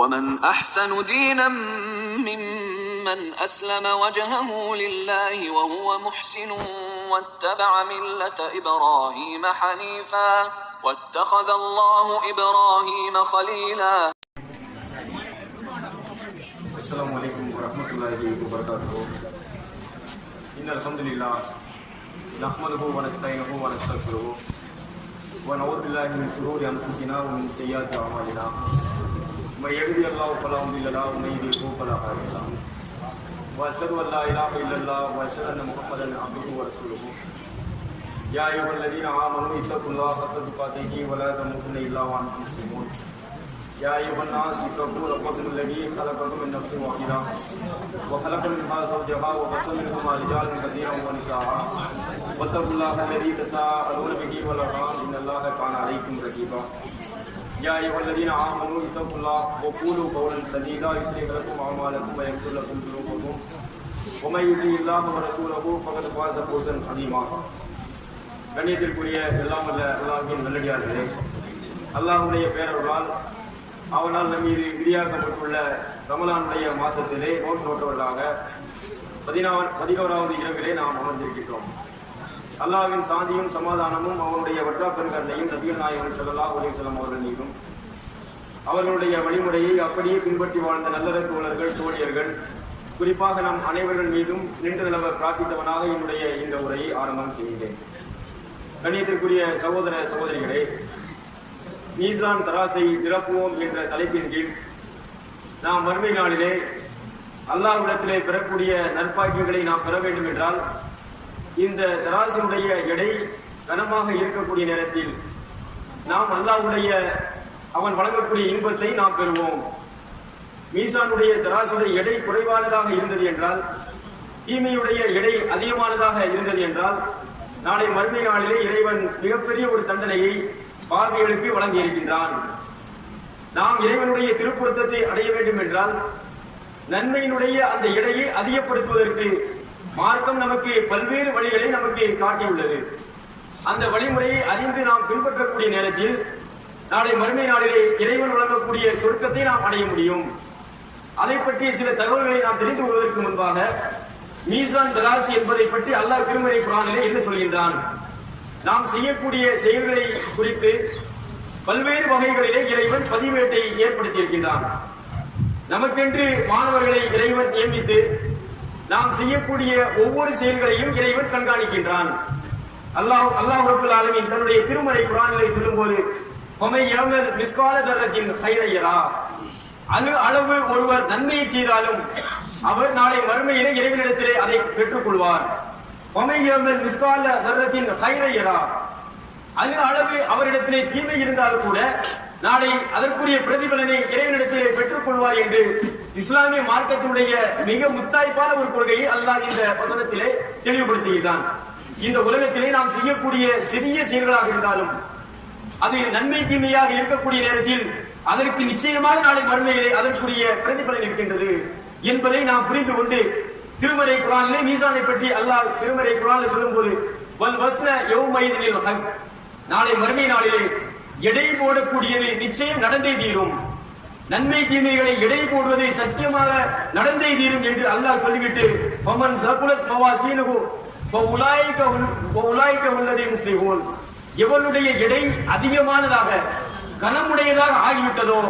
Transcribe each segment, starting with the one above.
ومن أحسن دينا ممن أسلم وجهه لله وهو محسن واتبع ملة إبراهيم حنيفا واتخذ الله إبراهيم خليلا. السلام عليكم ورحمة الله وبركاته. إن الحمد لله نحمده ونستعينه ونستغفره ونعوذ بالله من شرور أنفسنا ومن سيئات أعمالنا. من يهده الله فلا مضل له ومن يضلل فلا هادي له. وأشهد أن لا إله إلا الله وأشهد أن محمدا عبده ورسوله. يا أيها الذين آمنوا اتقوا الله حق تقاته ولا تموتن إلا وأنتم مسلمون. يا أيها الناس اتقوا ربكم الذي خلقكم من نفس واحدة وخلق منها زوجها وبث منهما رجالا كثيرا ونساء واتقوا الله الذي تساءلون به والأرحام إن الله كان عليكم رقيبا. يا أيها الذين آمنوا اتقوا الله وقولوا قولا سديدا يصلح لكم أعمالكم ويغفر لكم ذنوبكم ومن يطع الله ورسوله فقد فاز فوزا عظيما. கண்ணியத்திற்குரிய எல்லாம் வல்ல அல்லாஹ்வின் நல்லடியார்களே, அல்லாஹ்வுடைய பேரருளால் அவனால் நம் மீது விதியாக்கப்பட்டுள்ள ரமலானுடைய மாசத்திலே நோட்டவர்களாக 11வது இரவிலே நாம் அமர்ந்திருக்கிறோம். அல்லாஹ்வின் சாந்தியும் சமாதானமும் அவனுடைய வற்றாப்பெருங்கண்ணையும் நபிகள் நாயகம் ஸல்லல்லாஹு அலைஹி வஸல்லம் அவர்கள் மீதும் அவர்களுடைய வழிமுறையை அப்படியே பின்பற்றி வாழ்ந்த நல்லற தோழர்கள் தோழியர்கள் குறிப்பாக நம் அனைவர்கள் மீதும் நின்று நிலவ பிரார்த்தித்தவனாக என்னுடைய இந்த உரையை ஆரம்பம் செய்கிறேன். கண்ணியத்திற்குரிய சகோதர சகோதரிகளே, மீசான் தராசை நிரப்புவோம் என்ற தலைப்பின் கீழ் நாம் மறுமை நாளிலே அல்லாஹ்விடத்திலே பெறக்கூடிய நற்பாக்கியங்களை நாம் பெற வேண்டும் என்றால் இந்த தராசினுடைய எடை கனமாக இருக்கக்கூடிய நேரத்தில் நாம் அல்லாஹ்வுடைய அவன் வழங்கக்கூடிய இன்பத்தை நாம் பெறுவோம். மீசானுடைய தராசுடைய எடை குறைவானதாக இருந்தது என்றால், தீமையுடைய எடை அதிகமானதாக இருந்தது என்றால், நாளை மறுமை நாளிலே இறைவன் மிகப்பெரிய ஒரு தண்டனையை பாவிகளுக்கு வழங்கி இருக்கின்றான். நாம் இறைவனுடைய திருப்பொருத்தத்தை அடைய வேண்டும் என்றால் நன்மையினுடைய அந்த எடையை அதிகப்படுத்துவதற்கு மார்க்கம் நமக்கு பல்வேறு வழிகளை நமக்கு காட்டியுள்ளது. அந்த வழிமுறையை அறிந்து நாம் பின்பற்றக்கூடிய நேரத்தில் நாளை மறுமை நாளிலே இறைவன் வழங்கக்கூடிய சொர்க்கத்தை நாம் அடைய முடியும். அதை பற்றிய சில தகவல்களை நாம் தெரிந்து கொள்வதற்கு முன்பாக மீசான் தராசி என்பதை பற்றி அல்லாஹ் திருமறை குர்ஆனிலே என்ன சொல்கின்றான்? நாம் செய்யக்கூடிய செயல்களை குறித்து பல்வேறு வகைகளிலே இறைவன் பதிவேட்டை ஏற்படுத்தி இருக்கின்றான். நமக்கென்று மாணவர்களை இறைவன் நியமித்து நாம் செய்யக்கூடிய ஒவ்வொரு செயல்களையும் இறைவன் கண்காணிக்கின்றான். அல்லாஹ் ரப்பல் ஆலமீன் தன்னுடைய திருமறை குர்ஆனிலே சொல்லும்போது ஃபமை யஅமல் மிஸ்கால தர்ரத்தின் கைரன் யரா, அளவு ஒருவர் நன்மையை செய்தாலும் அவர் நாளை மறுமையிலே இறைவனிடத்திலே அதை பெற்றுக் கொள்வார். ஃபமை யஅமல் மிஸ்கால தர்ரத்தின் கைரன் யரா, அளவு அவரிடத்திலே தீமை இருந்தாலும் கூட நாளை அதற்குரிய பிரதிபலனை இறைவனிடத்திலே பெற்றுக் கொள்வார் என்று இஸ்லாமிய மார்க்கத்தினுடைய மிக முத்தாய்ப்பான ஒரு கொள்கையை அல்லாஹ் இந்த வசனத்திலே தெளிவுபடுத்துகிறான். இந்த உலகத்திலே நாம் செய்யக்கூடிய சிறிய செயல்களாக இருந்தாலும் அது நன்மை தீமையாக இருக்கக்கூடிய நேரத்தில் அதற்கு நிச்சயமாக நாளை மறுமையிலே அதற்குரிய பிரதிபலன் இருக்கின்றது என்பதை நாம் புரிந்து கொண்டு திருமறை குர்ஆனிலே மீசானை பற்றி அல்லாஹ் திருமறை குர்ஆனில் சொல்லும்போது வல் வஸ்ன யௌமைதினில் ஹக், நாளை மறுமை நாளிலே எடை போடக்கூடியது நிச்சயம் நடந்தே தீரும், நன்மை தீமைகளை எடை போடுவது சத்தியமாக நடந்தே தீரும் என்று அல்லாஹ் சொல்லிவிட்டு ஃபமன் ஸகுலத் மவாசீனுஹு ஃபஉலாயிக ஹுல்லதீன முஃப்லிஹூன், எவனுடைய எடை அதிகமானதாக கனமுடையதாக ஆகிவிட்டதோ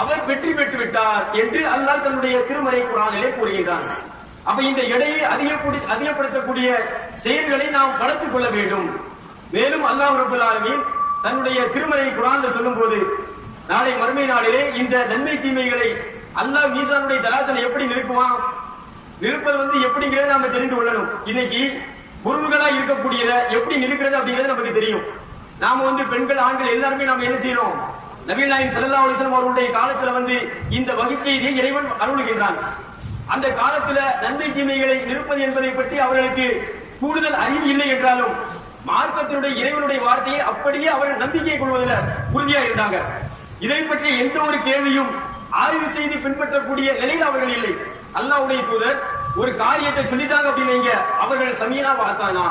அவர் வெற்றி பெற்று விட்டார் என்று அல்லாஹ் தன்னுடைய திருமறை குர்ஆனிலே கூறுகிறான். அப்ப இந்த எடையை அதிகப்படுத்தக்கூடிய செயல்களை நாம் வளர்த்துக் கொள்ள வேண்டும். மேலும் அல்லாஹ் ரப்பல் ஆலமீன் தன்னுடைய திருமறை குர்ஆனில் சொல்லும்போது நாளை மறுமை நாளிலே இந்த நன்மை தீமைகளை அல்லாஹ் மீசானுடைய தராசில் எப்படி நிறுப்புவான், நிறுப்பது எப்படிங்கிறத நாம தெரிந்து கொள்ளணும். இன்னைக்கு பொருள்களா இருக்கக்கூடியதை எப்படி நிறுக்கிறது அப்படிங்கிறது நமக்கு தெரியும். நாம பெண்கள் ஆண்கள் எல்லாருமே நாம என்ன செய்யறோம், நபிகள் நாயகம் ஸல்லல்லாஹு அலைஹி வஸல்லம் அவர்களுடைய காலத்துல இந்த வகிச்செய்தியை இறைவன் அருளுகின்றான். அந்த காலத்துல நன்மை தீமைகளை நிறுப்பது என்பதை பற்றி அவர்களுக்கு கூடுதல் அறிவு இல்லை என்றாலும் மார்க்கத்தினுடைய இறைவனுடைய வார்த்தையை அப்படியே அவர்கள் நம்பிக்கை கொள்வதில் உறுதியா இருந்தாங்க. இதை பற்றி எந்த ஒரு கேள்வியும் ஆய்வு செய்து பின்பற்றக்கூடிய நிலையில் அவர்கள் இல்லை. அல்லாஹ்வுடைய தூதர் ஒரு காரியத்தை சொல்லிட்டாங்க அப்படின்னு அவர்கள் சமீனா பார்த்தானா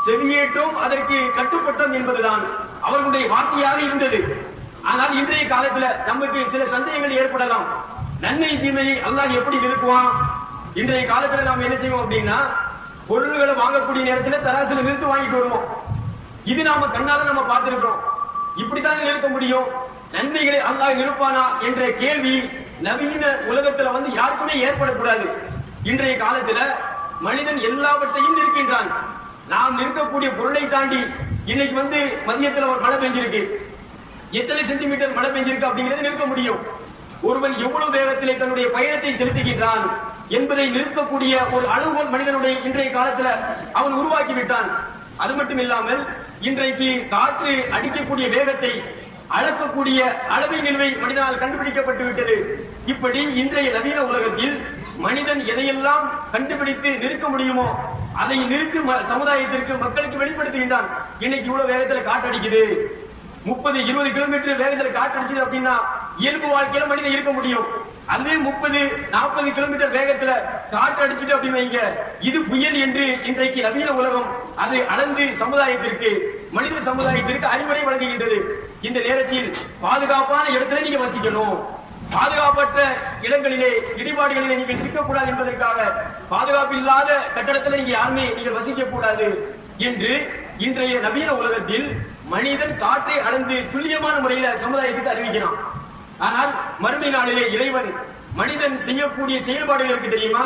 செவியேற்றோம் அதற்கு கட்டுப்பட்டோம் என்பதுதான் அவர்களுடைய வார்த்தையாக இருந்தது. ஆனால் இன்றைய காலத்துல நமக்கு சில சந்தேகங்கள் ஏற்படலாம். நன்மை தீமையை அல்லாஹ் எப்படி நிறுத்துவான்? இன்றைய காலத்துல நாம் என்ன செய்வோம் அப்படின்னா, பொருள்களை வாங்கக்கூடிய நேரத்தில் தராசுல நிறுத்து வாங்கிட்டு வருவோம். இது நாம கண்ணால நம்ம பார்த்திருக்கிறோம். இப்படித்தான் நிறுத்த முடியும். நன்மைகளை அல்லாஹ் நிறுப்பானா என்ற கேள்வி நவீன உலகத்துல யாருக்குமே ஏற்படக்கூடாது. இன்றைய காலத்துல மனிதன் எல்லாவற்றையும் நிற்கின்றான். நாம் நிற்கக்கூடிய பொருளை தாண்டி இன்னைக்கு மதியத்துல ஒரு மழை பெஞ்சிருக்கு, எத்தனை சென்டிமீட்டர் மழை பெஞ்சிருக்கு அப்படிங்கிறது நிற்க முடியும். ஒருவன் எவ்வளவு வேகத்திலே தன்னுடைய பயணத்தை செலுத்துகின்றான் என்பதை நிறுத்தக்கூடிய ஒரு அளவுகோல் மனிதனுடைய இன்றைய காலத்துல அவன் உருவாக்கி விட்டான். அது மட்டும் இல்லாமல் இன்றைக்கு காற்று அடிக்கக்கூடிய வேகத்தை அளக்கக்கூடிய அளவை நிலுவை மனிதனால் கண்டுபிடிக்கப்பட்டு விட்டது. இப்படி இன்றைய நவீன உலகத்தில் மனிதன் எதையெல்லாம் கண்டுபிடித்து நிற்க முடியுமோ அதை நிறுத்தி சமுதாயத்திற்கு மக்களுக்கு வெளிப்படுத்துகின்றான். இன்னைக்கு இவ்வளவு வேகத்துல காற்று அடிக்குது, 30-20 கிலோமீட்டர் வேகத்தில் காற்று அடிச்சது அப்படின்னா இயல்பு வாழ்க்கையில மனிதன் இருக்க முடியும். அதே 30-40 கிலோமீட்டர் வேகத்துல காற்று அடிச்சுட்டு அப்படின்னு வைங்க, இது புயல் என்று இன்றைக்கு நவீன உலகம் அது அளந்து சமுதாயத்திற்கு, மனித சமுதாயத்திற்கு அறிவுரை வழங்குகின்றது. இந்த நேரத்தில் பாதுகாப்பான இடத்துல நீங்க வசிக்கணும், பாதுகாப்பற்ற இடங்களிலே இடிபாடுகளிலே நீங்கள் சிக்கக்கூடாது என்பதற்காக பாதுகாப்பு இல்லாத கட்டடத்தில் நீங்க யாருமே நீங்கள் வசிக்க கூடாது என்று இன்றைய நவீன உலகத்தில் மனிதன் காற்றை அளந்து துல்லியமான முறையில சமுதாயத்துக்கு அறிவிக்கிறான். ஆனால் மறுமை நாளிலே இறைவன் மனிதன் செய்யக்கூடிய செயல்பாடுகள் இருக்கு தெரியுமா,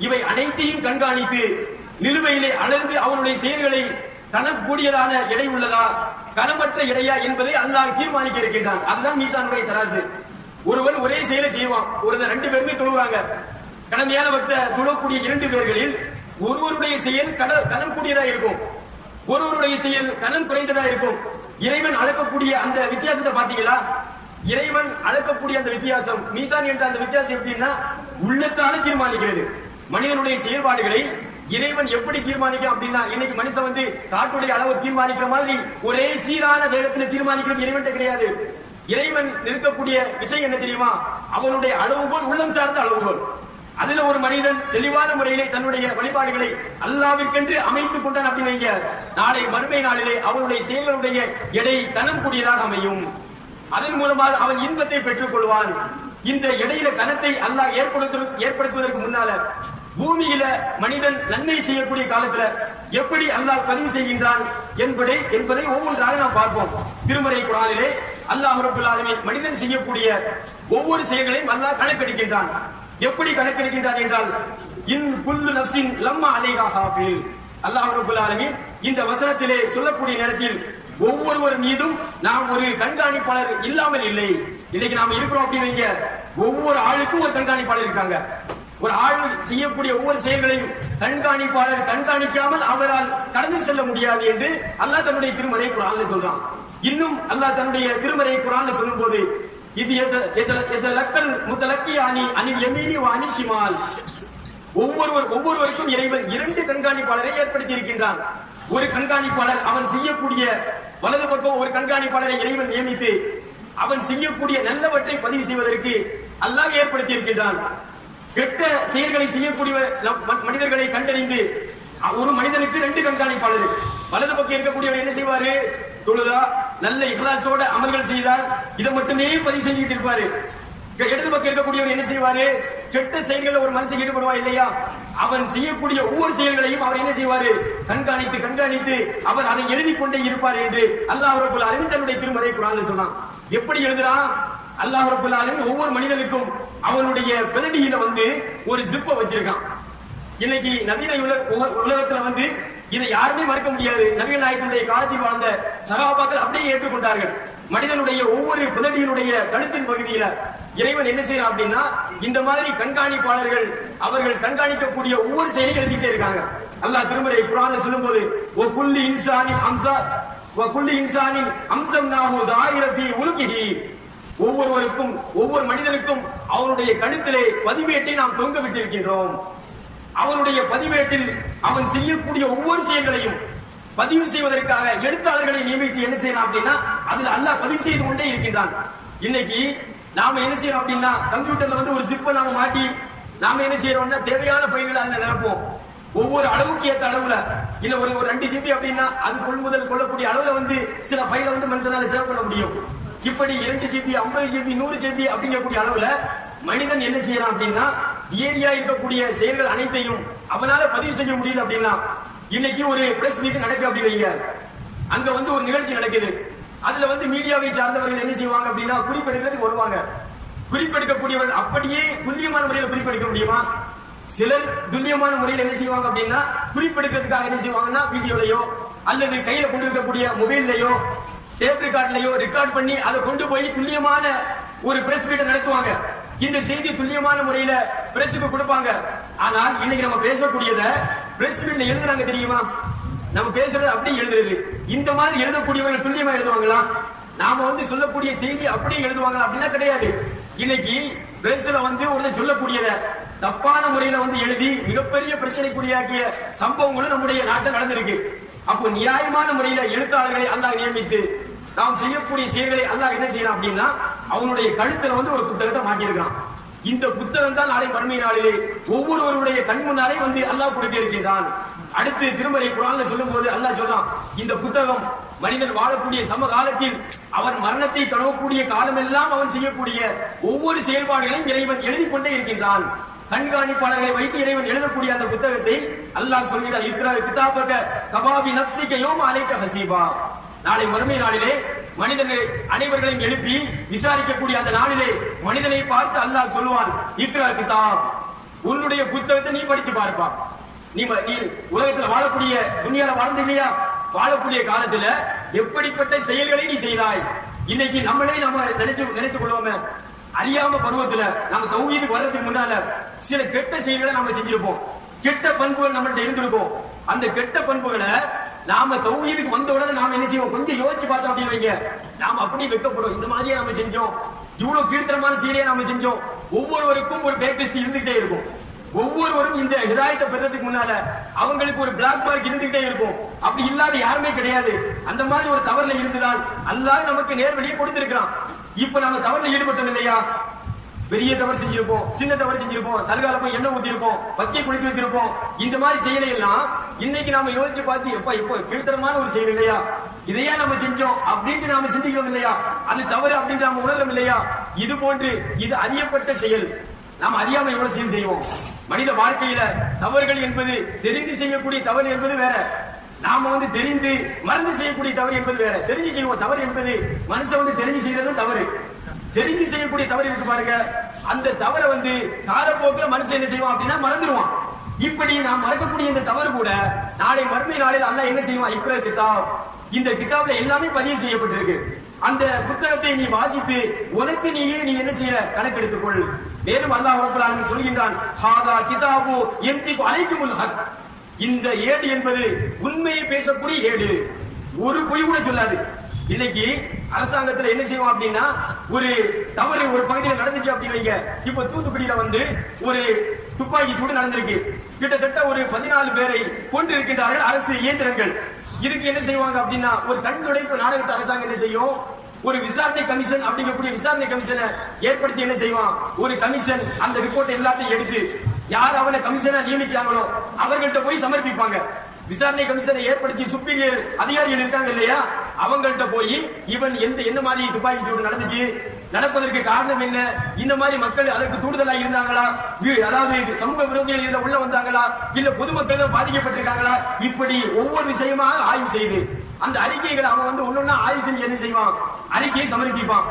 இவை அனைத்தையும் கண்காணித்து நிலுவையிலே அளந்து அவனுடைய செயல்களை கணக்கூடியதான எடை உள்ளதா கனமற்ற எடையா என்பதை அல்லாஹ் தீர்மானிக்க இருக்கின்றான். அதுதான் மீசானுடைய தராசு. ஒருவன் ஒரே செயலை செய்வான், ஒரு 2 பேருமே தொழுவாங்க. கடமையான பக்த தொழக்கூடிய 2 பேர்களில் ஒருவருடைய செயல் கனம் கூடியதா இருக்கும், ஒருவருடைய செயல் கனம் குறைந்ததா இருக்கும். இறைவன் அளக்கக்கூடிய அந்த வித்தியாசத்தை பாத்தீங்களா? இறைவன் அளக்கக்கூடிய அந்த வித்தியாசம், மீசான் என்ற அந்த வித்தியாசம் எப்படின்னா உள்ளத்தால தீர்மானிக்கிறது. மனிதனுடைய செயல்பாடுகளை இறைவன் எப்படி தீர்மானிக்க அப்படின்னா, இன்னைக்கு மனுஷன் காற்றுடைய அளவு தீர்மானிக்கிற மாதிரி ஒரே சீரான வேகத்தில் தீர்மானிக்கிறது இறைவன் கிடையாது. இறைவன் நிற்கக்கூடிய விஷயம் என்ன தெரியுமா? அவனுடைய அளவுகோல் உள்ளம் சார்ந்த அளவுகோல். அதுல ஒரு மனிதன் தெளிவான முறையிலே தன்னுடைய வழிபாடுகளை அல்லாவிற்கென்று அமைத்துக் கொண்டான் அப்படின்னு நாளை மறுமை நாளிலே அவனுடைய செயல்களுடைய எடை கனம் கூடியதாக அமையும். அதன் மூலமாக அவன் இன்பத்தை பெற்றுக் கொள்வான். இந்த இடையில கனத்தை அல்லாஹ் ஏற்படுத்துவதற்கு முன்னால பூமியில மனிதன் நன்மை செய்யக்கூடிய காலத்துல எப்படி அல்லாஹ் பதிவு செய்கின்றான் என்பதை ஒவ்வொன்றாக நாம் பார்ப்போம். திருமறை குர்ஆனிலே அல்லாஹ் ரப்பல் ஆலமீன் மனிதன் செய்யக்கூடிய ஒவ்வொரு செயல்களையும் அல்லாஹ் கணக்கெடுக்கின்றான். எப்படி கணக்கெடுக்கின்றான் என்றால், இன் குல்லு நஃப்ஸின் லம்மா அலைஹா ஹாஃபில். அல்லாஹ் ரப்பல் ஆலமீன் இந்த வசனத்திலே சொல்லக்கூடிய நேரத்தில் ஒவ்வொருவர் மீதும் நாம் ஒரு கண்காணிப்பாளர் இல்லாமல் இல்லை. இன்னைக்கு நாம இருக்கிறோம் அப்படின்னு ஒவ்வொரு ஆளுக்கும் ஒரு கண்காணிப்பாளர் இருக்காங்க. ஒரு ஆள் செய்யக்கூடிய ஒவ்வொரு செயல்களையும் கண்காணிப்பாளர் கண்காணிக்காமல் அவரால் கடந்து செல்ல முடியாது என்று அல்லாஹ் தன்னுடைய திருமறை குர்ஆன்ல சொல்றான். இன்னும் அல்லாஹ் தன்னுடைய திருமறை குர்ஆன்ல சொல்லும் போது, இது எதலக்கல் முதலக்கியானி அனில் யமீனி வ அனில் ஷிமால். ஒவ்வொருவருக்கும் இறைவன் 2 கண்காணிப்பாளரை ஏற்படுத்தி இருக்கின்றான். ஒரு கண்காணிப்பாளர் அவன் செய்யக்கூடிய வலது பக்கம் ஒரு கண்காணிப்பாளரை இறைவன் நியமித்து அவன் செய்யக்கூடிய நல்லவற்றை பதிவு செய்வதற்கு அல்லாஹ் ஏற்படுத்தி இருக்கின்றான். கெட்ட செயல்களை செய்யக்கூடிய மனிதர்களை கண்டறிந்து ஒரு மனிதனுக்கு 2 கண்காணிப்பாளர். வலது பக்கம் இருக்கக்கூடியவர் என்ன செய்வாரு? தொழுதா நல்ல இஹ்லாஸோட அமல்கள் செய்தால் இதை மட்டுமே பதிவு செஞ்சுக்கிட்டு இருப்பாரு. இடது பக்கம் இருக்கக்கூடியவர் என்ன செய்வாரு? கெட்ட செயல்களில் ஒரு மனுஷன் ஈடுபடுவா இல்லையா, அவன் செய்யக்கூடிய ஒவ்வொரு செயல்களையும் அவர் என்ன செய்வாரு? கண்காணித்து அவர் அதை எழுதி கொண்டே இருப்பார் என்று அல்லாஹ் ரப்பல் ஆலமீன் தன்னுடைய திருமறை குர்ஆனில் சொன்னான். எப்படி எழுதுறான்? அல்லாஹ் ரப்பல் ஆலமீன் ஒவ்வொரு மனிதனுக்கும் அவனுடைய பிறடியில ஒரு ஜிப்பை வச்சிருக்கான். இன்னைக்கு நவீன உலகத்துல இதை யாருமே மறுக்க முடியாது. நபிகள் நாயகத்துடைய காலத்தில் வாழ்ந்த சகாபாக்கள் அப்படியே ஏற்றுக்கொண்டார்கள். மனிதனுடைய ஒவ்வொரு பிறடியினுடைய கழுத்தின் பகுதியில இறைவன் என்ன செய்யறான் அப்படின்னா, இந்த மாதிரி கண்காணிப்பாளர்கள் அவர்கள் கண்காணிக்கக்கூடிய ஒவ்வொரு செயலையும் எழுதிட்டே இருக்காங்க. அல்லாஹ் திருமறை குர்ஆன்ல சொல்லும்போது, ஒ குல்லி இன்சானின் அம்சம்னாஹு தாயிர ஃபீ உலுகிஹி. ஒவ்வொருவருக்கும் ஒவ்வொரு மனிதனுக்கும் அவனுடைய கழுத்திலே பதிவேட்டை நாம் தொங்க விட்டிருக்கின்றோம். அவனுடைய பதிவேட்டில் அவன் செய்யக்கூடிய ஒவ்வொரு செயல்களையும் பதிவு செய்வதற்காக எழுத்தாளர்களை நியமித்து என்ன செய்யலாம் அப்படின்னா அதுல அல்லாஹ் பதிவு செய்து கொண்டே இருக்கின்றான். இன்னைக்கு நாம என்ன செய்யறோம் அப்படின்னா, கம்ப்யூட்டர்ல ஒரு ஜிப்பை நாம மாட்டி நாம என்ன செய்யறோம்னா தேவையான பயிர்களை அதுல நிரப்போம். ஒவ்வொரு அளவுக்கு ஏற்ற அளவுல இல்ல ஒரு 2 ஜிபி அப்படின்னா அது கொள்முதல் கொள்ளக்கூடிய அளவுல சில ஃபைலை மனுஷனால சேவ் பண்ண முடியும். இப்படி 2 ஜிபி 50 ஜிபி 100 ஜிபி அப்படிங்கக்கூடிய அளவுல மனிதன் என்ன செய்யறான் அப்படின்னா தியரியா இருக்கக்கூடிய செயல்கள் அனைத்தையும் அவனால பதிவு செய்ய முடியுது அப்படின்னா இன்னைக்கு ஒரு பிரஸ் மீட் நடக்கு அப்படிங்க, அங்க வந்து ஒரு நிகழ்ச்சி நடக்குது. அதுல வந்து மீடியாவை சார்ந்தவர்கள் என்ன செய்வாங்க அப்படின்னா குறிப்பெடுக்கிறதுக்கு வருவாங்க. குறிப்பெடுக்கக்கூடியவர்கள் அப்படியே துல்லியமான முறையில் குறிப்பெடுக்க முடியுமா? சிலர் துல்லியமான முறையில் என்ன செய்வாங்க அப்படின்னா குறிப்பெடுக்கிறதுக்காக என்ன செய்வாங்கன்னா வீடியோலயோ அல்லது கையில கொண்டு இருக்கக்கூடிய மொபைல்லையோ டேப் ரெக்கார்ட்லயோ ரெக்கார்ட் பண்ணி அதை கொண்டு போய் துல்லியமான ஒரு பிரஸ் மீட் நடத்துவாங்க. இந்த செய்தி துல்லியமான முறையில பிரஸுக்கு கொடுப்பாங்க. ஆனால் இன்னைக்கு நம்ம பேசக்கூடியத பிரஸ் மீட்ல எழுதுறாங்க தெரியுமா? நம்ம பேசுறது அப்படி எழுதுறது. இந்த மாதிரி எழுதக்கூடியவர்கள் துல்லியமா எழுதுவாங்களா? நாம வந்து சொல்லக்கூடிய செய்தி அப்படியே எழுதுவாங்களா? அப்படின்னா கிடையாது. இன்னைக்கு பிரஸ்ல வந்து ஒருத்தர் சொல்லக்கூடியத தப்பான முறையில வந்து எழுதி மிகப்பெரிய பிரச்சனைக்குரியாக்கிய சம்பவங்களும் நம்முடைய நாட்டில் நடந்திருக்கு. அப்போ நியாயமான முறையில எழுத்தாளர்களை அல்லாஹ் நியமித்து நாம் செய்யக்கூடிய செயல்களை அல்லாஹ் என்ன செய்யறான் அப்படின்னா அவனுடைய கழுத்துல வந்து ஒரு புத்தகத்தை மாட்டியிருக்கான். இந்த புத்தகம் தான் நாளை மறுமை நாளிலே ஒவ்வொருவருடைய கண் முன்னாலே வந்து அல்லாஹ் கொடுக்க இருக்கின்றான். அடுத்து திருமறை குர்ஆன்ல சொல்லும் போது அல்லாஹ் சொல்றான், இந்த புத்தகம் மனிதன் வாழக்கூடிய சமகாலத்தில் அவன் மரணத்தை தழுவக்கூடிய காலமெல்லாம் அவன் செய்யக்கூடிய ஒவ்வொரு செயல்பாடுகளையும் இறைவன் எழுதி கொண்டே இருக்கின்றான். கண்காணிப்பாளர்களை வைத்து இறைவன் எழுதக்கூடிய அந்த புத்தகத்தை அல்லாஹ் சொல்கிறார், இக்ரா கிதாபக கபாபி நஃப்ஸிக யௌம அலைக ஹஸீபா. நாளை மறுமை நாளிலே மனிதனை அனைவர்களையும் எழுப்பி விசாரிக்கக்கூடிய அந்த நாளிலே மனிதனை பார்த்து அல்லாஹ் சொல்லுவான், இக்ரா கிதாப், உன்னுடைய புத்தகத்தை நீ படிச்சு பார்ப்பா. நீ உலகத்துல வாழக்கூடிய துனியால வாழ்ந்து இல்லையா? வாழக்கூடிய காலத்துல எப்படிப்பட்ட செயல்களை நீ செய்தாய்? இன்னைக்கு நம்மளே நம்ம நினைத்துக் கொள்வோமே, அறியாம பருவத்துல நம்ம தௌஹீதுக்கு வர்றதுக்கு முன்னால சில கெட்ட செயல்களை நாம செஞ்சிருப்போம். கெட்ட பண்புகள் நம்மள்ட்ட இருந்திருக்கும். அந்த கெட்ட பண்புகளை நாம தௌஹீதுக்கு வந்த உடனே நாம என்ன செய்வோம்? கொஞ்சம் யோசிச்சு பார்த்தோம் அப்படின்னு வைங்க, நாம அப்படி வெட்கப்படும். இந்த மாதிரியே நாம செஞ்சோம், இவ்வளவு கீழ்த்தரமான செயலையே நாம செஞ்சோம். ஒவ்வொருவருக்கும் ஒரு பேக்லிஸ்ட் இருந்துகிட்டே இருக்கும். ஒவ்வொருவரும் இந்த ஹிதாயத்தை பெறதுக்கு முன்னால அவங்களுக்கு ஒரு பிளாக் மார்க் இருந்துகிட்டே இருக்கும். அப்படி இல்லாத யாருமே கிடையாது. அந்த மாதிரி ஒரு தவறுல இருந்துதான் அல்லாஹ் நமக்கு நேர்வழியை கொடுத்திருக்கிறான். இப்ப நம்ம தவறுல ஈடுபட்டோம் இல்லையா? பெரிய தவறு செஞ்சிருப்போம், சின்ன தவறு செஞ்சிருப்போம், தற்கால போய் எண்ணெய் ஊத்திருப்போம், பக்கியை குளிக்க வச்சிருப்போம். இந்த மாதிரி செயலை எல்லாம் இன்னைக்கு நாம யோசிச்சு பார்த்து எப்ப இப்போ கீழ்த்தரமான ஒரு செயல் இல்லையா, இதையா நம்ம செஞ்சோம் அப்படின்ட்டு நாம சிந்திக்கிறோம் இல்லையா? அது தவறு அப்படின்ட்டு நாம உணர்றோம் இல்லையா? இது போன்று இது அறியப்பட்ட செயல். நாம் அறியாம எவ்வளவு செயல் செய்வோம். மனித வாழ்க்கையில தவறுகள் என்பது தெரிந்து செய்யக்கூடிய தவறு என்பது வேற, நாம வந்து தெரிந்து மறந்து செய்யக்கூடிய தவறு என்பது வேற. தெரிஞ்சு செய்வோம் தவறு என்பது மனுஷன் வந்து தெரிஞ்சு செய்யறதும் தவறு. தெரிஞ்சு செய்யக்கூடிய தவறு இருக்கு பாருங்க, அந்த தவறை வந்து காலப்போக்கில் மனுஷன் என்ன செய்வான் அப்படின்னா மறந்துடுவான். இப்படி நாம் மறக்கக்கூடிய இந்த தவறு கூட நாளை மறுமை நாளில் அல்லாஹ் என்ன செய்வான்? இக்ரா கிதாப், இந்த கிதாப்ல எல்லாமே பதிவு செய்யப்பட்டிருக்கு. அந்த புத்தகத்தை நீ வாசித்து உனக்கு நீ என்ன செய்யற கணக்கெடுத்துக்கொள். மேலும் அல்லாஹ் ரப்பல் ஆலமீன் சொல்கின்றான், ஹாதா கிதாபு யம்திகு அலைக்குமுல் ஹக், இந்த ஏடு என்பது உண்மையை பேசக்கூடிய ஏடு, ஒரு பொய் கூட சொல்லாது. இன்னைக்கு அரசாங்கத்துல என்ன செய்வோம் அப்படின்னா ஒரு தவறு ஒரு பகுதியில் நடந்துச்சு அப்படின்னு வைங்க. இப்ப தூத்துக்குடியில வந்து ஒரு துப்பாக்கி சூடு நடந்திருக்கு. கிட்டத்தட்ட ஒரு 14 பேரை கொண்டு இருக்கின்றார்கள் அரசு இயந்திரங்கள். இதுக்கு என்ன செய்வாங்க அப்படின்னா ஒரு கண் துடைப்பு நாடகத்தை அரசாங்கம் என்ன செய்யும்? ஒரு விசாரணை கமிஷன் அப்படிங்கக்கூடிய விசாரணை கமிஷனை ஏற்படுத்தி என்ன செய்வான்? ஒரு கமிஷன் அந்த ரிப்போர்ட் எல்லாத்தையும் எடுத்து யார் அவனை கமிஷனா நியமிச்சாங்களோ அவர்கள்ட்ட போய் சமர்ப்பிப்பாங்க. விசாரணை கமிஷனை ஏற்படுத்தி சுப்பீரியர் அதிகாரிகள் இருக்காங்க இல்லையா, அவங்கள்ட்ட போய் இவன் என்ன மாதிரி துப்பாக்கி சூடு நடந்துச்சு, நடப்பதற்கு காரணம் என்ன, இந்த மாதிரி மக்கள் அதற்கு தூண்டுதலா இருந்தாங்களா, அதாவது சமூக விரோதிகள் இதுல உள்ள வந்தாங்களா, இல்ல பொதுமக்கள் தான் பாதிக்கப்பட்டிருக்காங்களா, இப்படி ஒவ்வொரு விஷயமாக ஆய்வு செய்து அந்த அறிக்கைகளை அவன் வந்து ஒன்னொன்னா ஆய்வு செஞ்சு என்ன செய்வான்? அறிக்கையை சமர்ப்பிப்பான்.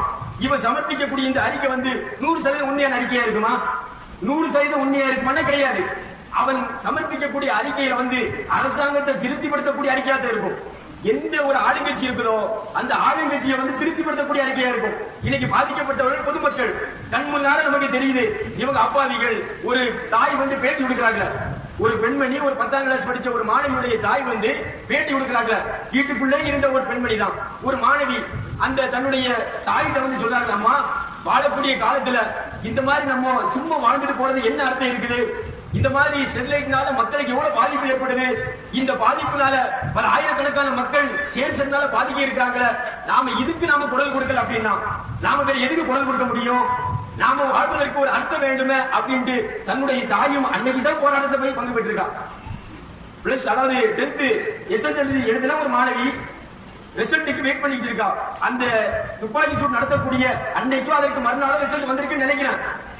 இவன் சமர்ப்பிக்கக்கூடிய இந்த அறிக்கை வந்து 100% உண்மையான அறிக்கையா இருக்குமா? 100% உண்மையா இருக்குமானா கிடையாது. அவன் சமர்ப்பிக்கக்கூடிய அறிக்கையில வந்து அரசாங்கத்தை திருப்திப்படுத்தக்கூடிய அறிக்கையா தான் இருக்கும். எந்த ஒரு ஆளுங்கட்சி இருக்குதோ அந்த ஆளுங்கட்சியை வந்து திருப்திப்படுத்தக்கூடிய அறிக்கையா இருக்கும். இன்னைக்கு பாதிக்கப்பட்டவர்கள் பொதுமக்கள் கண் முன்னால நமக்கு தெரியுது. இவங்க அப்பாவிகள். ஒரு தாய் வந்து பேட்டி கொடுக்கிறாங்க. ஒரு பெண்மணி, ஒரு 10ஆம் கிளாஸ் படிச்ச ஒரு மாணவியுடைய தாய் வந்து பேட்டி கொடுக்கிறாங்க. வீட்டுக்குள்ளே இருந்த ஒரு பெண்மணி தான், ஒரு மாணவி. அந்த தன்னுடைய தாயிட்ட வந்து சொல்றாங்க, அம்மா வாழக்கூடிய காலத்துல இந்த மாதிரி நம்ம சும்மா வாழ்ந்துட்டு போறது என்ன அர்த்தம் இருக்குது? இந்த மாதிரி ஸ்டெர்லைட்னால மக்களுக்கு எவ்வளவு பாதிப்பு ஏற்படுது? இந்த பாதிப்புனால பல ஆயிரக்கணக்கான மக்கள் கேன்சர்னால பாதிக்க இருக்காங்க. இதுக்கு நாம குரல் கொடுக்கல அப்படின்னா நாம வேற எதுக்கு குரல் கொடுக்க முடியும்? நாம வாழ்வதற்கு ஒரு அர்த்தம் வேண்டுமே அப்படின்ட்டு தன்னுடைய தாயும் அன்னைக்குதான் போராட்டத்தை போய் பங்கு பெற்றிருக்கா. பிளஸ் அதாவது 10th SSLC எழுதின ஒரு மாணவி ரிசல்ட்டுக்கு வெயிட் பண்ணிட்டு இருக்கா. அந்த துப்பாக்கி சூடு நடத்தக்கூடிய அன்னைக்கும் அதற்கு மறுநாள் ரிசல்ட் வந்திருக்குன்னு நினைக்கிறேன்.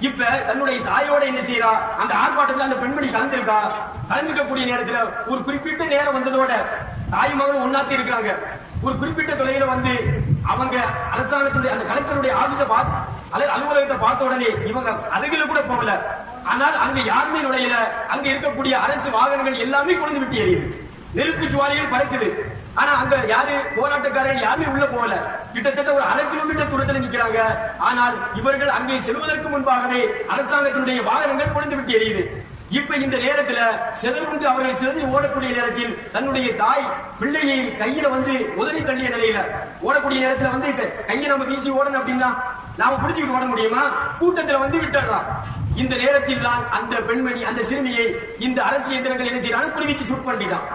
இப்ப தன்னுடைய தாயோட என்ன செய்யறா, அந்த ஆர்ப்பாட்டத்தில் அந்த பெண்மணி கலந்துருக்கா. கலந்துக்கக்கூடிய நேரத்தில் ஒரு குறிப்பிட்ட நேரம் வந்ததோட தாய் மகளும் ஒன்னாத்தி இருக்கிறாங்க. ஒரு குறிப்பிட்ட தொலைல வந்து அவங்க அரசாங்கத்துடைய அந்த கலெக்டருடைய ஆபீஸ அலுவலகத்தை பார்த்த உடனே இவங்க அருகில கூட போகல. ஆனால் அங்க யாருமே நுழையல. அங்க இருக்கக்கூடிய அரசு வாகனங்கள் எல்லாமே கொண்டு விட்டு எரியுது, நெருப்பு ஜுவாலிகள் பறக்குது. ஆனா அங்க யாரு போராட்டக்காரர்கள் யாருமே உள்ள போகல. கிட்டத்தட்ட ஒரு 1/2 கிலோமீட்டர் தூரத்தில் நிக்கிறாங்க. ஆனால் இவர்கள் அங்கே செல்வதற்கு முன்பாகவே அரசாங்கத்தினுடைய வாகனங்கள் கொண்டு விட்டு எரியுது. இப்ப இந்த நேரத்துல செதறுண்டு அவர்கள் செதறி ஓடக்கூடிய நேரத்தில் தன்னுடைய தாய் பிள்ளையை கையில வந்து உதறி தள்ளிய நிலையில ஓடக்கூடிய நேரத்துல வந்து கையை நம்ம வீசி ஓடணும் அப்படின்னா நாம பிடிச்சுக்கிட்டு ஓட முடியுமா? கூட்டத்துல வந்து விட்டுறான். இந்த நேரத்தில் தான் அந்த பெண்மணி அந்த சிறுமியை இந்த அரசு இயந்திரங்கள் என்ன செய்யறாங்க, குருவிக்கு சூட் பண்ணிட்டான்.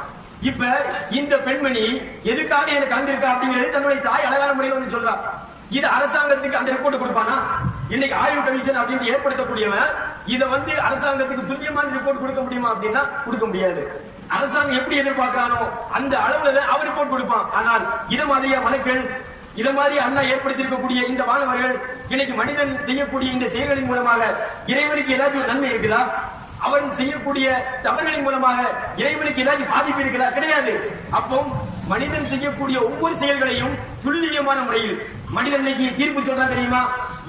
இப்ப இந்த பெண்மணி எதுக்காக எனக்கு கலந்திருக்கா அப்படிங்கிறது தன்னுடைய தாய் அழகான முறையில் வந்து சொல்றா. இது அரசாங்கத்துக்கு அந்த ரிப்போர்ட் கொடுப்பானா? இன்னைக்கு ஆய்வு கமிஷன் அப்படின்னு ஏற்படுத்தக்கூடியவன் இதை வந்து அரசாங்கத்துக்கு துல்லியமான ரிப்போர்ட் கொடுக்க முடியுமா அப்படின்னா கொடுக்க முடியாது. அரசாங்கம் எப்படி எதிர்பார்க்கிறானோ அந்த அளவுல அவர் ரிப்போர்ட் கொடுப்பான். ஆனால் இத மாதிரியா மலைப்பெண், இத மாதிரி அல்லாஹ் ஏற்படுத்தியிருக்கக்கூடிய இந்த வானவர்கள் இன்னைக்கு மனிதன் செய்யக்கூடிய இந்த செயல்களின் மூலமாக இறைவனுக்கு ஏதாவது நன்மை இருக்குதா? அவன் செய்யக்கூடிய தவறுகளின் மூலமாக இறைவனுக்கு ஏதாவது பாதிப்பு இருக்குதா? கிடையாது. அப்போ மனிதன் செய்யக்கூடிய ஒவ்வொரு செயல்களையும் துல்லியமான முறையில் மனிதன் இன்னைக்கு தீர்ப்பு சொல்றான் தெரியுமா?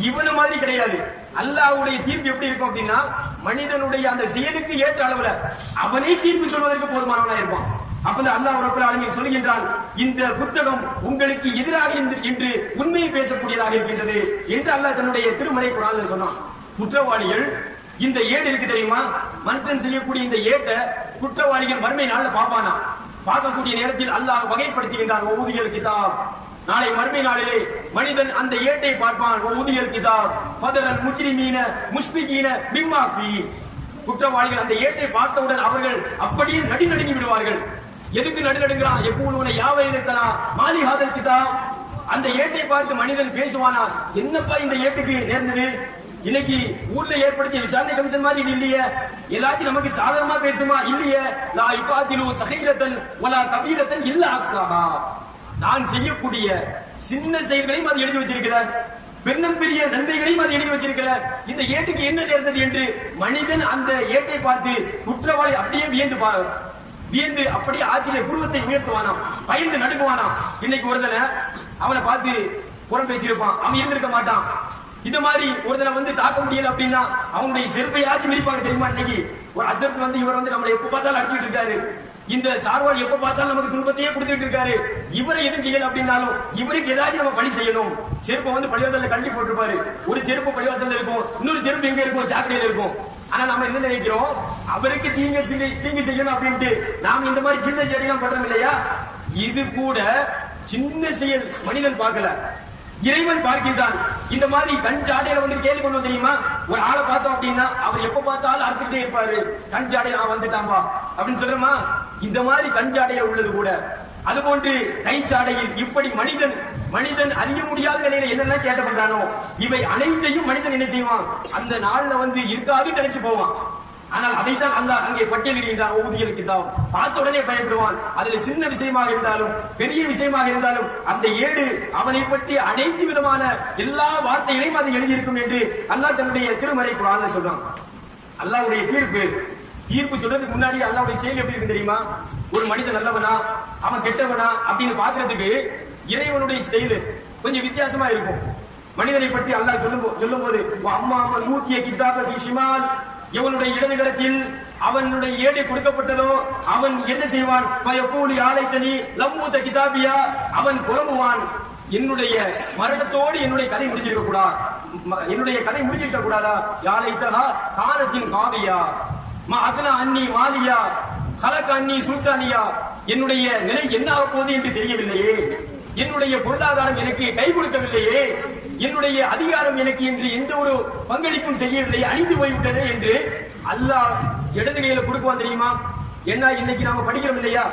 இவன மாதிரி கிடையாது. அல்லாஹ்வுடைய தீர்ப்பு எப்படி இருக்கும் அப்படின்னா மனிதனுடைய அந்த செயலுக்கு ஏற்ற அளவுல அவனே தீர்ப்பு சொல்வதற்கு போதுமானவனா இருப்பான். அப்பதான் அல்லாஹ் ரப்பல் ஆலமீன் சொல்கின்றான், இந்த புத்தகம் உங்களுக்கு எதிராக இன்று உண்மையை பேசக்கூடியதாக இருக்கின்றது என்று அல்லாஹ் தன்னுடைய திருமறை குர்ஆனில் சொன்னான். குற்றவாளிகள் இந்த ஏடு இருக்கு தெரியுமா, மனுஷன் செய்யக்கூடிய இந்த ஏட்டை குற்றவாளிகள் மறுமை நாள்ல பாப்பானா. பார்க்கக்கூடிய நேரத்தில் அல்லாஹ் வகைப்படுத்துகின்றான். ஊதியல் கிதாப், நாளை மறுமை நாளிலே மனிதன் அந்த ஏட்டை பார்ப்பான். ஊதியல் கிதாப் ஃபதரல் முஜ்ரிமீன முஷ்பிகீன மிம்மா ஃபீ, குற்றவாளிகள் அந்த ஏட்டை பார்த்தவுடன் அவர்கள் அப்படியே நடுநடுங்கி விடுவார்கள். எதுக்கு நடுநடுங்கிறான்? எப்பூலூன யாவைதனா மாலி ஹாதல் கிதாப், அந்த ஏட்டை பார்த்து மனிதன் பேசுவானா, என்னப்பா இந்த ஏட்டுக்கு நேர்ந்தது? இன்னைக்கு ஊர்ல ஏற்படுத்திய விசாரணை கமிஷன் மாதிரி இது இல்லையே, ஏதாச்சும் நமக்கு சாதகமா பேசுமா? இல்லையே. லா யுகாதிலு சகீரத்தன் வலா கபீரத்தன் இல்ல அக்ஸாஹா, நான் செய்யக்கூடிய சின்ன செயல்களையும் அது எழுதி வச்சிருக்கிறார், பெண்ணும் பெரிய நன்மைகளையும் அது எழுதி வச்சிருக்கிறார். இந்த ஏட்டுக்கு என்ன நேர்ந்தது என்று மனிதன் அந்த ஏட்டை பார்த்து குற்றவாளி அப்படியே வியந்து அப்படியே ஆச்சரிய புருவத்தை உயர்த்துவானாம், பயந்து நடுங்குவானாம். இன்னைக்கு ஒருத்தனை அவனை பார்த்து புறம் பேசியிருப்பான், அவன் இருந்திருக்க மாட்டான். இந்த மாதிரி ஒருத்தனை வந்து தாக்க முடியல அப்படின்னா அவனுடைய செருப்பையாச்சும் மிதிப்பாங்க தெரியுமா? இன்னைக்கு ஒரு அசர்த்து வந்து இவர் வந்து நம்மளை எப்ப பார்த்தாலும் அடிச்சுட்டு இருக்காரு, இந்த சார்வால் எப்ப பார்த்தாலும் நமக்கு துன்பத்தையே கொடுத்துட்டு இருக்காரு, இவரை எதுவும் செய்யல அப்படின்னாலும் இவருக்கு ஏதாச்சும் நம்ம பணி செய்யணும். செருப்பை வந்து பள்ளிவாசல்ல கட்டி போட்டிருப்பாரு, ஒரு செருப்பு பள்ளிவாசல்ல இருக்கும், இன்னொரு செருப்பு எங்க இருக்கும்? சாக்கடையில இருக்கும். ஆனா நம்ம என்ன நினைக்கிறோம், அவருக்கு தீங்கு செய்யணும் அப்படின்ட்டு நாம இந்த மாதிரி சின்ன செயலாம் பண்றோம் இல்லையா? இது கூட சின்ன செயல் மனிதன் பார்க்கல, இறைவன் பார்க்கின்றான். இந்த மாதிரி கஞ்சாடையில வந்து கேள்வி கொண்டு தெரியுமா? ஒரு ஆளை பார்த்தோம் அப்படின்னா அவர் எப்ப பார்த்தாலும் அறுத்துட்டே இருப்பாரு, கஞ்சாடையில அவன் வந்துட்டான்பா அப்படின்னு சொல்றோமா? இந்த மாதிரி கஞ்சாடையில உள்ளது கூட அதுபோன்று கைச்சாடையில் இப்படி மனிதன் அறிய முடியாத நிலையில என்னெல்லாம் கேட்ட பண்றானோ இவை அனைத்தையும் மனிதன் என்ன செய்வான், அந்த நாள்ல வந்து இருக்காதுன்னு நினைச்சு போவான். ஆனால் அதைத்தான் அல்லாஹ் அங்கே பட்டியலிடுகின்றான். ஊதியல் கிதாப், பார்த்த உடனே பயப்படுவான். அதுல சின்ன விஷயமாக இருந்தாலும் பெரிய விஷயமாக இருந்தாலும் அந்த ஏடு அவனை பற்றி அனைத்து விதமான எல்லா வார்த்தைகளையும் அது எழுதியிருக்கும் என்று அல்லாஹ் தன்னுடைய திருமறை குர்ஆன்ல சொல்றான். அல்லாஹ்வுடைய தீர்ப்பு சொல்றதுக்கு முன்னாடி அல்லாஹ்வுடைய செயல் எப்படி இருக்கு தெரியுமா? ஒரு மனிதன் நல்லவனா அவன் கெட்டவனா அப்படின்னு பாக்குறதுக்கு இறைவனுடைய ஸ்டைல் கொஞ்சம் வித்தியாசமா இருக்கும். மனிதனை பற்றி அல்லாஹ் சொல்லும் போது அம்மா அம்மன் மூத்திய கிதாப ஃபிஷிமால், எவனுடைய இடதுகரத்தில் அவனுடைய ஏடு கொடுக்கப்பட்டதோ அவன் என்ன செய்வான்? பயப்பூலி ஆலைத்தனி லம்மூத்த கிதாபியா, அவன் புலம்புவான், என்னுடைய மரணத்தோடு என்னுடைய கதை முடிச்சிருக்க கூடாது, என்னுடைய கதை முடிச்சிருக்க கூடாதா? யாலைத்தகா காலத்தின் காவியா மா அக்னா அன்னி மாலியா கலக்க அன்னி சுல்தானியா, என்னுடைய நிலை என்ன ஆக போகுது என்று தெரியவில்லையே, என்னுடைய பொருளாதாரம் எனக்கு கை கொடுக்கவில்லையே, என்னுடைய அதிகாரம் எனக்கு என்று எந்த ஒரு பங்களிப்பும் செய்யவில்லை, அழிந்து போய்விட்டது என்று அல்லாஹ் இடது கையில கொடுக்குவான் தெரியுமா? என்ன இன்னைக்கு நாம படிக்கிறோம் இல்லையா?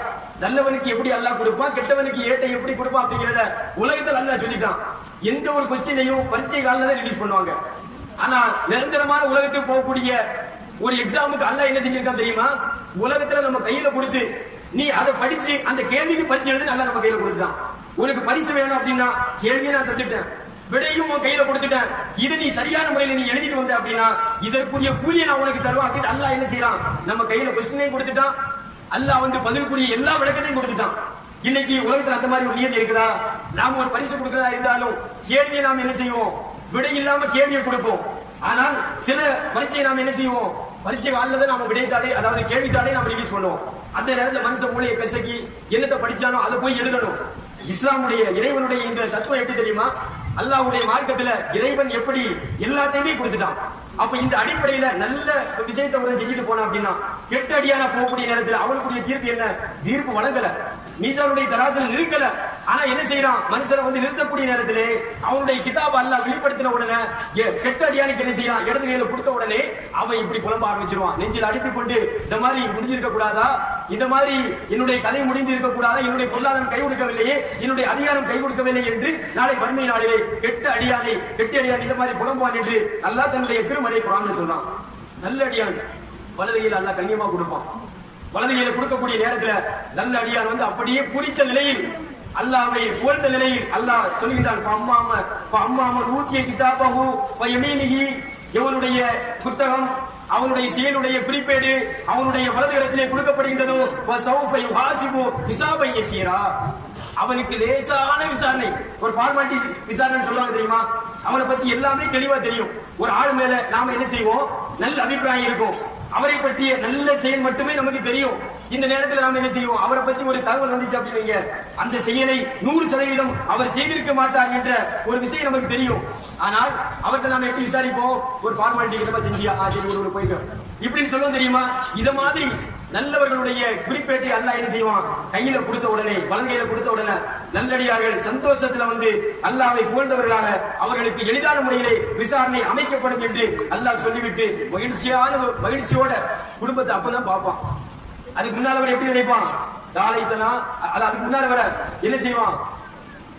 நல்லவனுக்கு எப்படி அல்லாஹ் கொடுப்பான், கெட்டவனுக்கு ஏட்டை எப்படி கொடுப்பான் அப்படிங்கிறத உலகத்தில் அல்லாஹ் சொல்லிட்டான். எந்த ஒரு கொஸ்டினையும் பரீட்சை காலில் தான் ரிலீஸ் பண்ணுவாங்க. ஆனா நிரந்தரமான உலகத்துக்கு போகக்கூடிய ஒரு எக்ஸாமுக்கு அல்லாஹ் என்ன செஞ்சிருக்கான் தெரியுமா? உலகத்துல நம்ம கையில கொடுத்து நீ அதை படிச்சு அந்த கேள்விக்கு பரீட்சை எழுதி நல்லா நம்ம கையில கொடுத்தான். உனக்கு பரிசு வேணும் அப்படின்னா கேள்வியை நான் தந்துட்டேன், விடையும் உன் கையில கொடுத்துட்டேன், இது நீ சரியான முறையில நீ எழுதிட்டு வந்த அப்படின்னா இதற்குரிய கூலியை நான் உனக்கு தருவேன் அப்படின்னு அல்லாஹ் என்ன செய்யறான், நம்ம கையில கொஸ்டினையும் கொடுத்துட்டான், அல்லாஹ் வந்து பதிலுக்குரிய எல்லா விளக்கத்தையும் கொடுத்துட்டான். இன்னைக்கு உலகத்துல அந்த மாதிரி ஒரு நியதி இருக்குதா? நாம ஒரு பரிசு கொடுக்கிறதா இருந்தாலும் கேள்வியை நாம் என்ன செய்வோம், விடை இல்லாம கேள்வியை கொடுப்போம். ஆனால் சில பரீட்சையை நாம் என்ன செய்வோம், பரீட்சை வாழ்ந்ததை நாம விடைத்தாலே அதாவது கேள்வித்தாலே நாம் ரிலீஸ் பண்ணுவோம். அந்த நேரத்தில் மனுஷன் மூளையை கசக்கி என்னத்தை படிச்சானோ அதை போய் எழுதணும். இஸ்லாமுடைய இறைவனுடைய இந்த தத்துவம் எப்படி தெரியுமா? அல்லாஹ்வுடைய மார்க்கத்துல இறைவன் எப்படி எல்லாத்தையுமே கொடுத்துட்டான். அப்ப இந்த அடிப்படையில நல்ல விஷயத்தை உடனே செஞ்சுட்டு போனா அப்படின்னா கெட்ட அடியான போகக்கூடிய நேரத்தில் அவனுக்குரிய தீர்ப்பு என்ன? தீர்ப்பு வழங்கல, மீசானுடைய தராசில் நிற்கல. ஆனா என்ன செய்யறான், மனுஷனை வந்து நிறுத்தக்கூடிய நேரத்திலே அவனுடைய கிதாப் அல்லாஹ் வெளிப்படுத்தின உடனே கெட்ட அடியானுக்கு என்ன செய்யறான், இடது கையில கொடுத்த உடனே அவன் இப்படி புலம்ப ஆரம்பிச்சிருவான். நெஞ்சில் அடித்துக் கொண்டு இந்த மாதிரி முடிஞ்சிருக்க கூடாதா, இந்த மாதிரி என்னுடைய கதை முடிந்து இருக்க கூடாதா, என்னுடைய பொருளாதாரம் கை கொடுக்கவில்லையே, என்னுடைய அதிகாரம் கை கொடுக்கவில்லை என்று நாளை வறுமை நாளிலே கெட்ட அடியான் இந்த மாதிரி புலம்புவான் என்று அல்லாஹ் தன்னுடைய திருமறை குர்ஆன்ல சொல்றான். நல்ல அடியான் வலது கையில் அல்லாஹ் கண்ணியமா கொடுப்பான். வலது கையில கொடுக்கக்கூடிய நேரத்துல நல்ல அடியான் வந்து அப்படியே குறித்த நிலையில் அல்லாஹ்வை புகழ்ந்த நிலையில் அல்லாஹ் சொல்கின்றான், ஊதிய கிதாபஹு வயமீனிஹி, எவனுடைய புத்தகம் அவனுடைய செயலுடைய குறிப்பேடு அவனுடைய வலது கரத்திலே கொடுக்கப்படுகின்றதோ வஸௌஃப யுஹாசிபு ஹிசாபன் யஸீரா, அவனுக்கு லேசான விசாரணை, ஒரு ஃபார்மாலிட்டி விசாரணை சொல்லுவாங்க தெரியுமா? அவனை பத்தி எல்லாமே தெளிவா தெரியும். ஒரு ஆள் மேல நாம என்ன செய்வோம், நல்ல அபிப்பிராயம் இருக்கும், அவரை பற்றிய நல்ல செயல் மட்டுமே நமக்கு தெரியும். இந்த நேரத்தில் நாம என்ன செய்வோம், அவரை பத்தி ஒரு தகவல் வந்துச்சு அப்படின்னு அந்த செயலை 100% அவர் செய்திருக்க மாட்டார் என்ற ஒரு விஷயம் நமக்கு தெரியும். ஆனால் அவர்கிட்ட நாம எப்படி விசாரிப்போம், ஒரு ஃபார்மாலிட்டி நம்ம செஞ்சியா சரி ஒரு போயிட்டோம் இப்படின்னு சொல்லுவோம் தெரியுமா? இத மாதிரி நல்லவர்களுடைய குறிப்பேட்டை அல்லாஹ் என்ன செய்வான், கையில கொடுத்த உடனே வலது கையில கொடுத்த உடனே நல்லடியார்கள் சந்தோஷத்துல வந்து அல்லாஹ்வை புகழ்ந்தவர்களாக அவர்களுக்கு எளிதான முறையிலே விசாரணை அமைக்கப்படும் என்று அல்லாஹ் சொல்லிவிட்டு மகிழ்ச்சியோட குடும்பத்தை அப்பதான் பார்ப்பான். அதுக்கு முன்னால வர எப்படி நினைப்பான், நாளைத்தனா அதுக்கு முன்னால வர என்ன செய்வான்,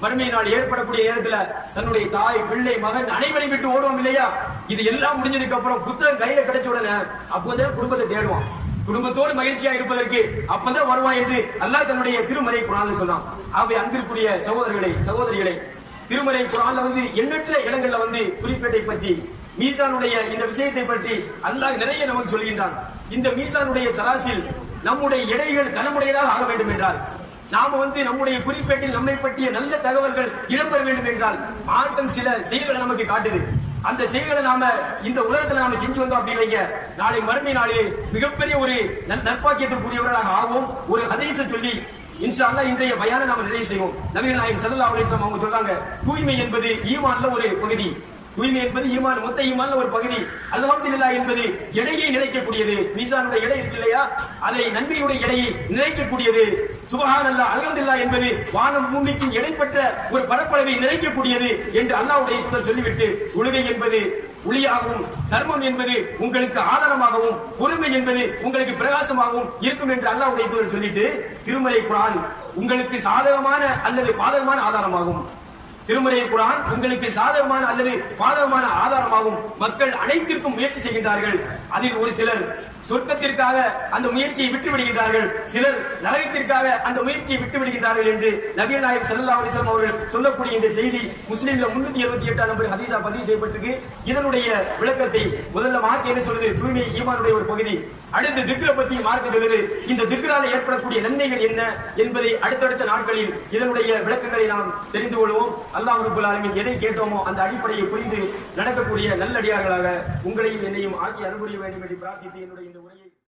வறுமை நாள் ஏற்படக்கூடிய நேரத்துல தன்னுடைய தாய் பிள்ளை மகன் அனைவரையும் விட்டு ஓடுவோம் இல்லையா? இது எல்லாம் முடிஞ்சதுக்கு அப்புறம் புத்தகம் கையில கிடைச்ச உடனே அப்போதான் குடும்பத்தை தேடுவான். குடும்பத்தோடு மகிழ்ச்சியா இருப்பதற்கு அப்பதான் வருவான் என்று அல்லாஹ் தன்னுடைய திருமறை குர்ஆன்ல சொன்னான். ஆகவே அன்பிற்குரிய சகோதரர்களே சகோதரிகளே, திருமறை குர்ஆன்ல வந்து எண்ணற்ற இடங்கள்ல வந்து குறிப்பேட்டை பற்றி மீசானுடைய இந்த விஷயத்தை பற்றி அல்லாஹ் நிறைய நமக்கு சொல்கின்றான். இந்த மீசானுடைய தராசில் நம்முடைய எடைகள் கனமுடையதாக ஆக வேண்டும் என்றால், நாம வந்து நம்முடைய குறிப்பேட்டில் நம்மை பற்றிய நல்ல தகவல்கள் இடம்பெற வேண்டும் என்றால் மார்க்கம் சில செயல்களை நமக்கு காட்டுது. அந்த செயல்களை நாம இந்த உலகத்துல நாம செஞ்சு வந்தோம் அப்படிங்க, நாளை மறுமை நாளிலே மிகப்பெரிய ஒரு நற்பாக்கியத்திற்குரியவர்களாக ஆகும். ஒரு ஹதீஸை சொல்லி இன்ஷா அல்லாஹ் இன்றைய பயானை நாம நிறைவு செய்வோம். நபிகள் நாயகம் ஸல்லல்லாஹு அலைஹி வஸல்லம் அவங்க சொல்றாங்க, தூய்மை என்பது ஈமான்ல ஒரு பகுதி, தூய்மை என்பது ஈமான் மொத்த ஈமான்ல ஒரு பகுதி. அல்ஹம்துலில்லாஹ் என்பது எடையை நிறைக்கக்கூடியது. மீசானுடைய எடை இருக்கு இல்லையா, அதை நன்மையுடைய எடையை நிறைக்கக்கூடியது. சுப்ஹானல்லாஹ் அல்ஹம்துலில்லாஹ் என்பது வானம் பூமிக்கு இடைப்பட்ட ஒரு பரப்பளவை நிறைக்கக்கூடியது என்று அல்லாஹ்வுடைய தூதர் சொல்லிவிட்டு, உலகை என்பது ஒளியாகவும் தர்மம் என்பது உங்களுக்கு ஆதாரமாகவும் பொறுமை என்பது உங்களுக்கு பிரகாசமாகவும் இருக்கும் என்று அல்லாஹ்வுடைய தூதர் சொல்லிட்டு, திருமறை குர்ஆன் உங்களுக்கு சாதகமான அல்லது பாதகமான ஆதாரமாகும். திருமறை குர்ஆன் உங்களுக்கு சாதகமான அல்லது பாதகமான ஆதாரமாகும். மக்கள் அனைத்திற்கும் முயற்சி செய்கின்றார்கள். அதில் ஒரு சிலர் சொர்க்கத்திற்காக அந்த முயற்சியை விட்டு விடுகின்றார்கள், சிலர் நரகத்திற்காக அந்த முயற்சியை விட்டு விடுகின்றார்கள் என்று நபிகள் நாயகம் ஸல்லல்லாஹு அலைஹி வஸல்லம் அவர்கள் சொல்லக்கூடிய இந்த செய்தி முஸ்லிம்ல 378 நம்பர் ஹதீஸா பதிவு செய்யப்பட்டிருக்கு. இதனுடைய விளக்கத்தை முதல்ல மார்க் என்ன சொல்லுது, தூய்மை ஈமானுடைய ஒரு பகுதி. அடுத்து திக்ர பத்தி மார்க் சொல்லுது, இந்த திக்ரால ஏற்படக்கூடிய நன்மைகள் என்ன என்பதை அடுத்தடுத்த நாட்களில் இதனுடைய விளக்கங்களை நாம் தெரிந்து கொள்வோம். அல்லாஹ் ரப்பல் ஆலமீன் எதை கேட்டோமோ அந்த அடிப்படையை புரிந்து நடக்கக்கூடிய நல்லடியார்களாக உங்களையும் என்னையும் ஆக்கி அருள் புரிய வேண்டும் என்று பிரார்த்தித்து என்னுடைய இந்த உரையை